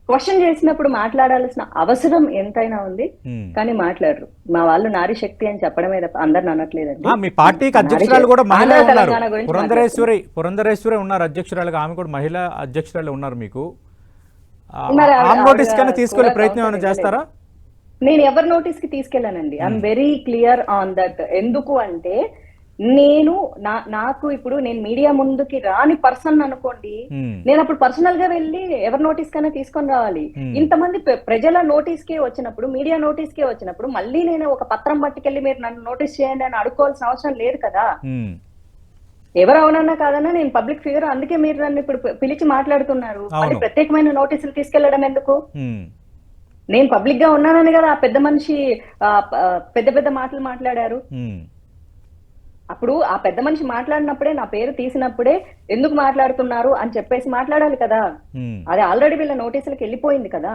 క్వశ్చన్ చేసినప్పుడు మాట్లాడాల్సిన అవసరం ఎంతైనా ఉంది, కానీ మాట్లాడరు. మా వాళ్ళు నారీ శక్తి అని చెప్పడమే తప్ప అందరిని అనట్లేదండి. మీ పార్టీకి అధ్యక్షురాలు కూడా మహిళ ఆంధ్ర ఉన్నారు, తెలంగాణ గురించి పురంధరేశ్వరి ఉన్నారు అధ్యక్షురాలుగా, ఆమె కూడా మహిళా అధ్యక్షురాలు ఉన్నారు. మీకు మరి ఆమె నోటీస్ కన్నా తీసుకెళ్లే కూడా ప్రయత్నం ఏమైనా చేస్తారా? నేను ఎవరి నోటీస్ కి తీసుకెళ్ళానండి. I'm very clear on that. ఎందుకు అంటే నేను నాకు ఇప్పుడు నేను మీడియా ముందుకి రాని పర్సన్ అనుకోండి, నేను అప్పుడు పర్సనల్ గా వెళ్ళి ఎవరి నోటీస్ కన్నా తీసుకొని రావాలి. ఇంతమంది ప్రజల నోటీస్ కే వచ్చినప్పుడు, మీడియా నోటీస్ కే వచ్చినప్పుడు మళ్ళీ నేను ఒక పత్రం పట్టుకెళ్ళి మీరు నన్ను నోటీస్ చేయండి అని అడుకోవాల్సిన అవసరం లేదు కదా. ఎవరు అవునన్నా కాదన్నా నేను పబ్లిక్ ఫిగర్, అందుకే మీరు నన్ను ఇప్పుడు పిలిచి మాట్లాడుతున్నారు. మళ్ళీ ప్రత్యేకమైన నోటీసులు తీసుకెళ్లడం ఎందుకు? నేను పబ్లిక్ గా ఉన్నానని కదా ఆ పెద్ద మనిషి పెద్ద పెద్ద మాటలు మాట్లాడారు. అప్పుడు ఆ పెద్ద మనిషి మాట్లాడినప్పుడే, నా పేరు తీసినప్పుడే ఎందుకు మాట్లాడుతున్నారు అని చెప్పేసి మాట్లాడాలి కదా. అది ఆల్రెడీ వీళ్ళ నోటీసులకు వెళ్ళిపోయింది కదా.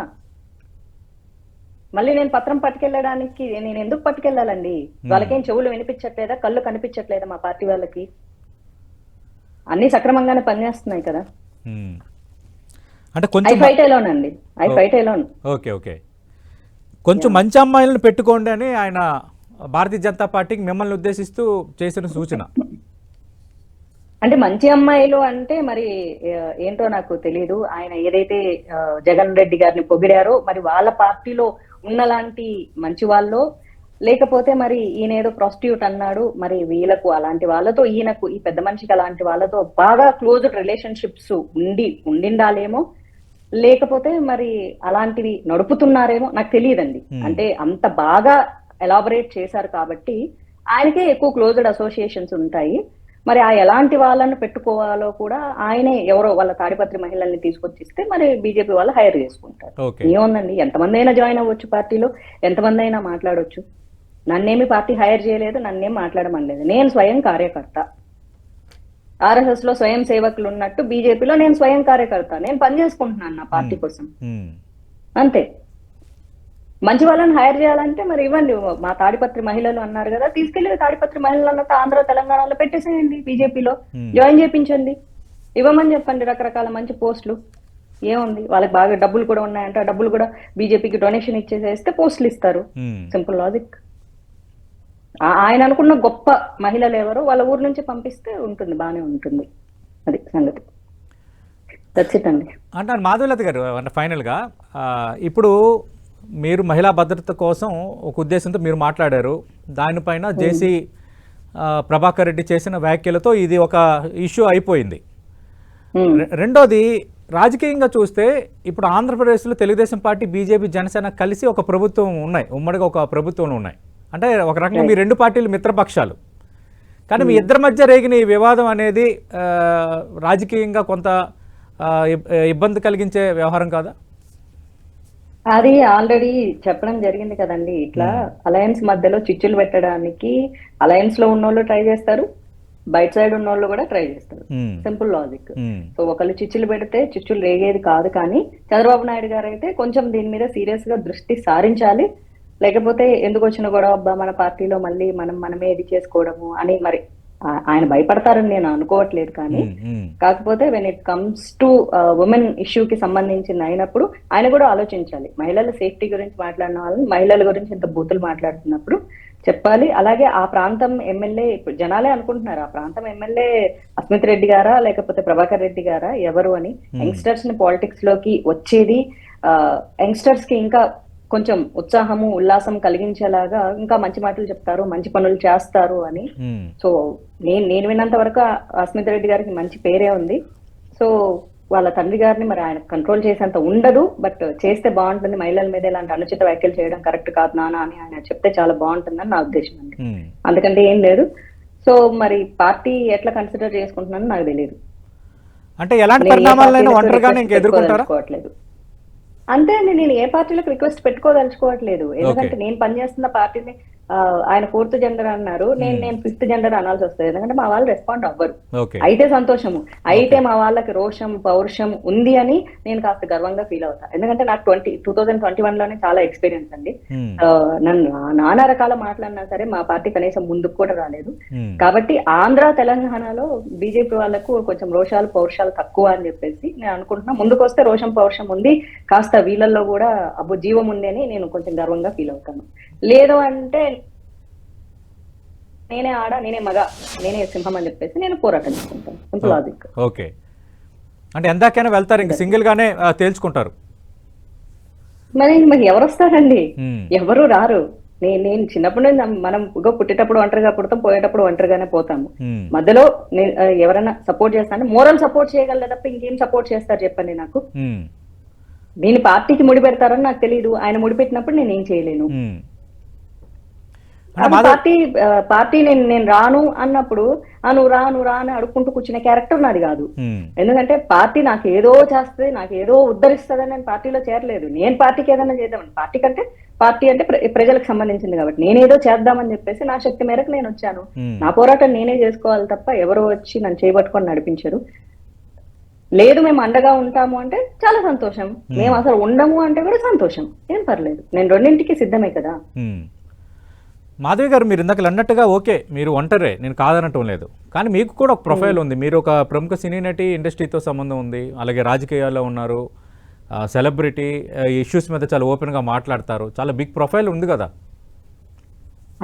మళ్ళీ నేను పత్రం పట్టుకెళ్ళడానికి నేను ఎందుకు పట్టుకెళ్ళాలండి? వాళ్ళకేం చెవులు వినిపించట్లేదా, కళ్ళు కనిపించట్లేదా? మా పార్టీ వాళ్ళకి అన్ని సక్రమంగానే పనిచేస్తున్నాయి కదా. అంటే కొంచెం ఓకే ఓకే కొంచెం మంచి అమ్మాయిలను పెట్టుకోండి అని ఆయన భారతీయ జనతా పార్టీకి మిమ్మల్ని ఉద్దేశిస్తూ చేసిన సూచన. అంటే మంచి అమ్మాయిలు అంటే మరి ఏంటో నాకు తెలియదు. ఆయన ఏదైతే జగన్ రెడ్డి గారిని పొగిడారో మరి వాళ్ళ పార్టీలో ఉన్నలాంటి మంచి వాళ్ళు, లేకపోతే మరి ఈయన ఏదో ప్రాస్టిట్యూట్ అన్నాడు, మరి వీళ్ళకు అలాంటి వాళ్ళతో ఈయనకు ఈ పెద్ద మనిషికి అలాంటి వాళ్ళతో బాగా క్లోజ్డ్ రిలేషన్షిప్స్ ఉండిండాలేమో, లేకపోతే మరి అలాంటివి నడుపుతున్నారేమో నాకు తెలియదండి. అంటే అంత బాగా ఎలాబరేట్ చేశారు కాబట్టి ఆయనకే ఎక్కువ క్లోజ్డ్ అసోసియేషన్స్ ఉంటాయి. మరి ఆ ఎలాంటి వాళ్ళని పెట్టుకోవాలో కూడా ఆయనే ఎవరో వాళ్ళ తాడిపత్రి మహిళల్ని తీసుకొచ్చిస్తే మరి బీజేపీ వాళ్ళు హైర్ చేసుకుంటారు. ఏముందండి, ఎంతమంది అయినా జాయిన్ అవ్వచ్చు పార్టీలో, ఎంతమంది అయినా మాట్లాడవచ్చు. నన్నేమి పార్టీ హైర్ చేయలేదు, నన్నేం మాట్లాడమనలేదు. నేను స్వయం కార్యకర్త. ఆర్ఎస్ఎస్ లో స్వయం సేవకులు ఉన్నట్టు బీజేపీలో నేను స్వయం కార్యకర్త. నేను పనిచేసుకుంటున్నాను నా పార్టీ కోసం, అంతే. మంచి వాళ్ళని హైర్ చేయాలంటే మరి ఇవ్వండి. మా తాడిపత్రి మహిళలు అన్నారు కదా, తీసుకెళ్లి తాడిపత్రి మహిళలు అన్నట్టు ఆంధ్ర తెలంగాణలో పెట్టేసేయండి, బీజేపీలో జాయిన్ చేయించండి, ఇవ్వమని చెప్పండి రకరకాల మంచి పోస్టులు. ఏముంది, వాళ్ళకి బాగా డబ్బులు కూడా ఉన్నాయంటే ఆ డబ్బులు కూడా బీజేపీకి డొనేషన్ ఇచ్చేసేస్తే పోస్టులు ఇస్తారు. Simple logic. ఆయన అనుకున్న గొప్ప మహిళలు ఎవరో వాళ్ళ ఊరు నుంచి పంపిస్తే ఉంటుంది, బానే ఉంటుంది. అది సంగతి. దట్స్ ఇట్ అండి. అంటే మాధవలత గారు, అంటే ఫైనల్గా ఇప్పుడు మీరు మహిళా భద్రత కోసం ఒక ఉద్దేశంతో మీరు మాట్లాడారు. దానిపైన జేసీ ప్రభాకర్ రెడ్డి చేసిన వ్యాఖ్యలతో ఇది ఒక ఇష్యూ అయిపోయింది. రెండోది, రాజకీయంగా చూస్తే ఇప్పుడు ఆంధ్రప్రదేశ్లో తెలుగుదేశం పార్టీ, బీజేపీ, జనసేన కలిసి ఒక ప్రభుత్వం ఉన్నాయి, ఉమ్మడిగా ఒక ప్రభుత్వంలో ఉన్నాయి. అంటే ఒక రకంగా మీ రెండు పార్టీలు మిత్రపక్షాలు. కానీ మీ ఇద్దరి మధ్య రేగిన ఈ వివాదం అనేది రాజకీయంగా కొంత ఇబ్బంది కలిగించే వ్యవహారం కాదా? అది ఆల్రెడీ చెప్పడం జరిగింది కదండి. ఇట్లా అలయన్స్ మధ్యలో చిచ్చులు పెట్టడానికి అలయన్స్ లో ఉన్నోళ్ళు ట్రై చేస్తారు, బయట సైడ్ ఉన్నోళ్ళు కూడా ట్రై చేస్తారు. Simple logic. సో ఒకళ్ళు చిచ్చులు పెడితే చిచ్చులు రేగేది కాదు. కానీ చంద్రబాబు నాయుడు గారు అయితే కొంచెం దీని మీద సీరియస్ గా దృష్టి సారించాలి. లేకపోతే ఎందుకు వచ్చిన గొడవ మన పార్టీలో మళ్ళీ మనమే ఇది చేసుకోవడము అని మరి ఆయన భయపడతారని నేను అనుకోవట్లేదు. కానీ కాకపోతే when it comes to women ఇష్యూకి సంబంధించింది అయినప్పుడు ఆయన కూడా ఆలోచించాలి. మహిళల సేఫ్టీ గురించి మాట్లాడిన వాళ్ళని, మహిళల గురించి ఇంత బూతులు మాట్లాడుతున్నప్పుడు చెప్పాలి. అలాగే ఆ ప్రాంతం ఎమ్మెల్యే, ఇప్పుడు జనాలే అనుకుంటున్నారు ఆ ప్రాంతం ఎమ్మెల్యే అస్మిత్ రెడ్డి గారా లేకపోతే ప్రభాకర్ రెడ్డి గారా ఎవరు అని. యంగ్స్టర్స్ ని పాలిటిక్స్ లోకి వచ్చేది, యంగ్స్టర్స్ కి ఇంకా కొంచెం ఉత్సాహము ఉల్లాసం కలిగించేలాగా ఇంకా మంచి మాటలు చెప్తారు, మంచి పనులు చేస్తారు అని. సో నేను విన్నంత వరకు అస్మిత్ రెడ్డి గారికి మంచి పేరే ఉంది. సో వాళ్ళ తండ్రి గారిని మరి ఆయన కంట్రోల్ చేసేంత ఉండదు, బట్ చేస్తే బాగుంటుంది. మహిళల మీద ఇలాంటి అనుచిత వ్యాఖ్యలు చేయడం కరెక్ట్ కాదు నాన్న అని ఆయన చెప్తే చాలా బాగుంటుందని నా ఉద్దేశం అండి. అందుకంటే ఏం లేదు. సో మరి పార్టీ ఎట్లా కన్సిడర్ చేసుకుంటున్నానో నాకు తెలియదు. అంటే ఎలాంటి పరిణామాలైనా ఒంటరిగానే ఇంకా ఎదుర్కొంటారా? అంతే అండి, నేను ఏ పార్టీలకు రిక్వెస్ట్ పెట్టుకోదలుచుకోవట్లేదు. ఎందుకంటే నేను పనిచేస్తున్న పార్టీని ఆయన 4th జెండర్ అన్నారు, నేను 5th జెండర్ అనాల్సి వస్తుంది, ఎందుకంటే మా వాళ్ళు రెస్పాండ్ అవ్వరు. ఓకే. అయితే సంతోషము, అయితే మా వాళ్ళకి రోషం పౌరుషం ఉంది అని నేను కాస్త గర్వంగా ఫీల్ అవుతా. ఎందుకంటే నాకు 2021 లోనే చాలా ఎక్స్పీరియన్స్ అండి. నన్ను నానా రకాల మాట్లాడినా సరే మా పార్టీ కనీసం ముందుకు కూడా రాలేదు. కాబట్టి ఆంధ్ర తెలంగాణలో బీజేపీ వాళ్ళకు కొంచెం రోషాలు పౌరుషాలు తక్కువ అని చెప్పేసి నేను అనుకుంటున్నా. ముందుకు వస్తే రోషం పౌరుషం ఉంది, కాస్త వీళ్ళల్లో కూడా అబ్బో జీవం ఉంది అని నేను కొంచెం గర్వంగా ఫీల్ అవుతాను. లేదు అంటే నేనే ఆడ, నేనే మగ, నేనే సింహం అని చెప్పేసి నేను పోరాటం చేసుకుంటాను. Simple logic. ఓకే. అంటే ఎందాకైనా వెళ్తారు, ఇంక సింగిల్ గానే తేల్చుకుంటారు. మరి ఎవరు వస్తారండి? ఎవరు రారు. నేను చిన్నప్పటి నుంచి మనం పుట్టేటప్పుడు ఒంటరిగా పుడతాం, పోయేటప్పుడు ఒంటరిగానే పోతాము. మధ్యలో ఎవరైనా సపోర్ట్ చేస్తాను, మోరల్ సపోర్ట్ చేయగలరు తప్ప ఇంకేం సపోర్ట్ చేస్తారు చెప్పండి నాకు. నేను పార్టీకి ముడి పెడతారని నాకు తెలియదు, ఆయన ముడి పెట్టినప్పుడు నేను ఏం చేయలేను. పార్టీ నేను రాను అన్నప్పుడు నువ్వు రా అని అడుక్కుంటూ కూర్చునే క్యారెక్టర్ నాది కాదు. ఎందుకంటే పార్టీ నాకు ఏదో చేస్తుంది, నాకు ఏదో ఉద్ధరిస్తుంది అని నేను పార్టీలో చేరలేదు. నేను పార్టీకి ఏదైనా చేద్దామని, పార్టీ అంటే ప్రజలకు సంబంధించింది కాబట్టి నేనేదో చేద్దామని చెప్పేసి నా శక్తి మేరకు నేను వచ్చాను. నా పోరాటం నేనే చేసుకోవాలి తప్ప ఎవరో వచ్చి నన్ను చేయబట్టుకొని నడిపించరు. లేదు మేము అండగా ఉంటాము అంటే చాలా సంతోషం, మేము అసలు ఉండము అంటే కూడా సంతోషం, ఏం పర్లేదు. నేను రెండింటికి సిద్ధమే కదా. మాధవి గారు, మీరు ఇందాక అన్నట్టుగా ఓకే మీరు ఒంటరే, నేను కాదనటం లేదు, కానీ మీకు కూడా ఒక ప్రొఫైల్ ఉంది. మీరు ఒక ప్రముఖ సినీ నటి, ఇండస్ట్రీతో సంబంధం ఉంది, అలాగే రాజకీయాల్లో ఉన్నారు, సెలబ్రిటీ, ఇష్యూస్ మీద చాలా ఓపెన్గా మాట్లాడతారు, చాలా బిగ్ ప్రొఫైల్ ఉంది కదా.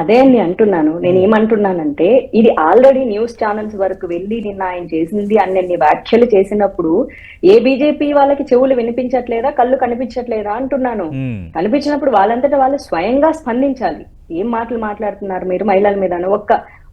అదే అండి అంటున్నాను. నేను ఏమంటున్నానంటే ఇది ఆల్రెడీ న్యూస్ ఛానల్స్ వరకు వెళ్ళి నిన్న ఆయన చేసింది అన్ని వ్యాఖ్యలు చేసినప్పుడు ఏ బీజేపీ వాళ్ళకి చెవులు వినిపించట్లేదా, కళ్ళు కనిపించట్లేదా అంటున్నాను. కనిపించినప్పుడు వాళ్ళంతటా వాళ్ళు స్వయంగా స్పందించాలి. ఏం మాటలు మాట్లాడుతున్నారు మీరు మహిళల మీద?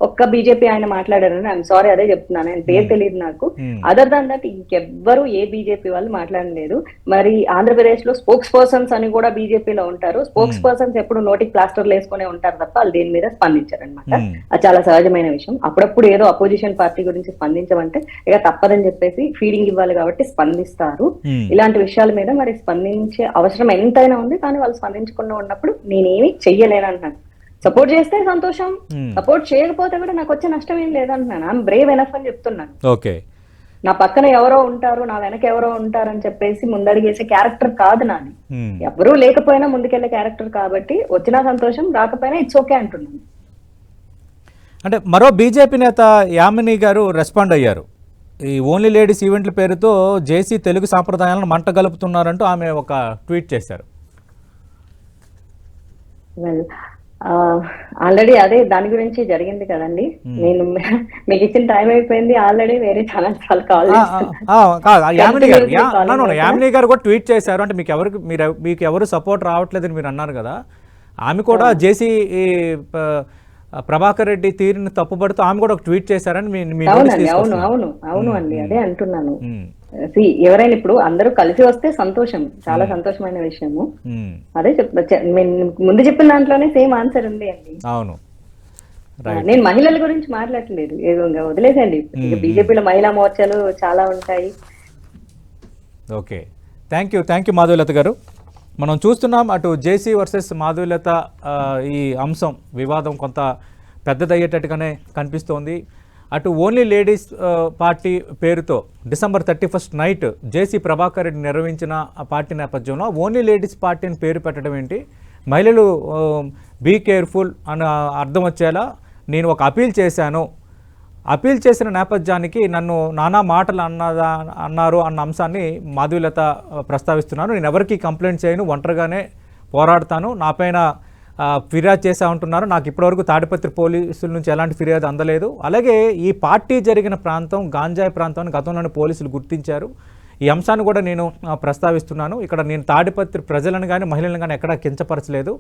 ఒక్క బీజేపీ ఆయన మాట్లాడారని ఐఎమ్ సారీ, అదే చెప్తున్నాను, ఆయన పేరు తెలియదు నాకు. అదర్ దాన్ దట్ ఇంకెవ్వరు ఏ బీజేపీ వాళ్ళు మాట్లాడలేదు. మరి ఆంధ్రప్రదేశ్ లో స్పోక్స్ పర్సన్స్ అని కూడా బీజేపీలో ఉంటారు. స్పోక్స్ పర్సన్స్ ఎప్పుడు నోటికి ప్లాస్టర్లు వేసుకునే ఉంటారు తప్ప వాళ్ళు దేని మీద స్పందించారనమాట. అది చాలా సహజమైన విషయం. అప్పుడప్పుడు ఏదో అపోజిషన్ పార్టీ గురించి స్పందించమంటే ఇక తప్పదని చెప్పేసి ఫీడింగ్ ఇవ్వాలి కాబట్టి స్పందిస్తారు. ఇలాంటి విషయాల మీద మరి స్పందించే అవసరం ఎంతైనా ఉంది, కానీ వాళ్ళు స్పందించకుండా ఉన్నప్పుడు నేనేమి చెయ్యలేను అంటున్నాను. సపోర్ట్ చేస్తే సంతోషం, సపోర్ట్ చేయకపోతే కూడా నాకు వచ్చే నష్టం ఏం లేదంటున్నాను. ఐఎమ్ బ్రేవ్ ఎనఫ్ అని చెప్తున్నాను. ఓకే. నా పక్కన ఎవరో ఉంటారు, నా వెనక ఎవరో ఉంటారు అని చెప్పేసి ముందడిగేసే క్యారెక్టర్ కాదు నాది. ఎవరూ లేకపోయినా ముందుకెళ్లే క్యారెక్టర్ కాబట్టి వచ్చినా సంతోషం, రాకపోయినా ఇట్స్ ఓకే అంటున్నాను. అంటే మరో బీజేపీ నేత యామిని గారు రెస్పాండ్ అయ్యారు. ఈ ఓన్లీ లేడీస్ ఈవెంట్ల పేరుతో జేసీ తెలుగు సాంప్రదాయాలను మంట గలుపుతున్నారంటూ ఆమె ఒక ట్వీట్ చేశారు. ఆల్రెడీ అదే దాని గురించి జరిగింది కదండి. నేను మీకు ఇచ్చిన టైం అయిపోయింది, ఆల్రెడీ వేరే ఛానల్స్ వాళ్ళు కాల్ యామిని గారు కూడా ట్వీట్ చేశారు. అంటే మీకు ఎవరు సపోర్ట్ రావట్లేదని మీరు అన్నారు కదా, ఆమె కూడా జేసీ ప్రభాకర్ రెడ్డి తీరుని తప్పుపడుతూ ఆమె కూడా ఒక ట్వీట్ చేశారని అవును అండి, అదే అంటున్నాను. ఎవరైనా ఇప్పుడు అందరూ కలిసి వస్తే సంతోషం, చాలా సంతోషమైన విషయము. అదే ముందు చెప్పిన దాంట్లోనే సేమ్ ఆన్సర్ ఉంది అండి. అవును, నేను మహిళల గురించి మాట్లాడలేదు, ఏదో వదిలేసండి. బీజేపీలో మహిళా మోర్చాలు చాలా ఉంటాయి. ఓకే, థ్యాంక్ యూ మాధవీలత గారు. మనం చూస్తున్నాం అటు జేసీ వర్సెస్ మాధవీలత ఈ అంశం వివాదం కొంత పెద్దదయ్యేటట్టుగానే కనిపిస్తోంది. అటు ఓన్లీ లేడీస్ పార్టీ పేరుతో December 31 నైట్ జేసీ ప్రభాకర్ రెడ్డి నిర్వహించిన పార్టీ నేపథ్యంలో ఓన్లీ లేడీస్ పార్టీ అని పేరు పెట్టడం ఏంటి, మహిళలు బీ కేర్ఫుల్ అని అర్థం వచ్చేలా నేను ఒక అపీల్ చేశాను, అపీల్ చేసిన నేపథ్యానికి నన్ను నానా మాటలు అన్నారు అన్న అంశాన్ని మాధవీలత ప్రస్తావిస్తున్నారు. నేను ఎవరికి కంప్లైంట్ చేయను, ఒంటరిగానే పోరాడతాను, నాపైన ఫిర్యాదు చేసా ఉంటున్నారు, నాకు ఇప్పటివరకు తాడిపత్రి పోలీసుల నుంచి ఎలాంటి ఫిర్యాదు అందలేదు. అలాగే ఈ పార్టీ జరిగిన ప్రాంతం గాంజాయి ప్రాంతాన్ని గతంలోని పోలీసులు గుర్తించారు, ఈ అంశాన్ని కూడా నేను ప్రస్తావిస్తున్నాను. ఇక్కడ నేను తాడిపత్రి ప్రజలను కానీ మహిళలను కానీ ఎక్కడా కించపరచలేదు.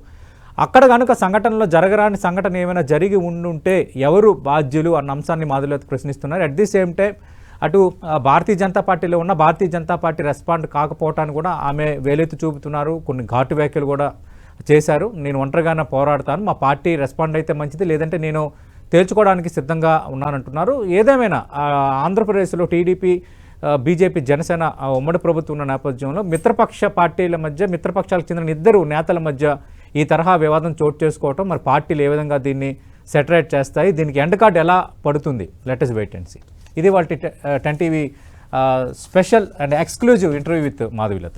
అక్కడ కనుక సంఘటనలో జరగరాని సంఘటన ఏమైనా జరిగి ఉండుంటే ఎవరు బాధ్యులు అన్న అంశాన్ని మాధవీలత ప్రశ్నిస్తున్నారు. అట్ ది సేమ్ టైం అటు భారతీయ జనతా పార్టీలో ఉన్న భారతీయ జనతా పార్టీ రెస్పాండ్ కాకపోవటాన్ని కూడా ఆమె వేలెత్తి చూపుతున్నారు, కొన్ని ఘాటు వ్యాఖ్యలు కూడా చేశారు. నేను ఒంటరిగానే పోరాడతాను, మా పార్టీ రెస్పాండ్ అయితే మంచిది, లేదంటే నేను తేల్చుకోవడానికి సిద్ధంగా ఉన్నానంటున్నారు. ఏదేమైనా ఆంధ్రప్రదేశ్లో టీడీపీ బీజేపీ జనసేన ఉమ్మడి ప్రభుత్వం ఉన్న నేపథ్యంలో మిత్రపక్ష పార్టీల మధ్య, మిత్రపక్షాలకు చెందిన ఇద్దరు నేతల మధ్య ఈ తరహా వివాదం చోటు చేసుకోవటం, మరి పార్టీలు ఏ విధంగా దీన్ని సెటరేట్ చేస్తాయి, దీనికి ఎండ్ కార్డ్ ఎలా పడుతుంది, let us wait and see. ఇది వాళ్ళ 10 TV special and exclusive interview with Madhavilatha.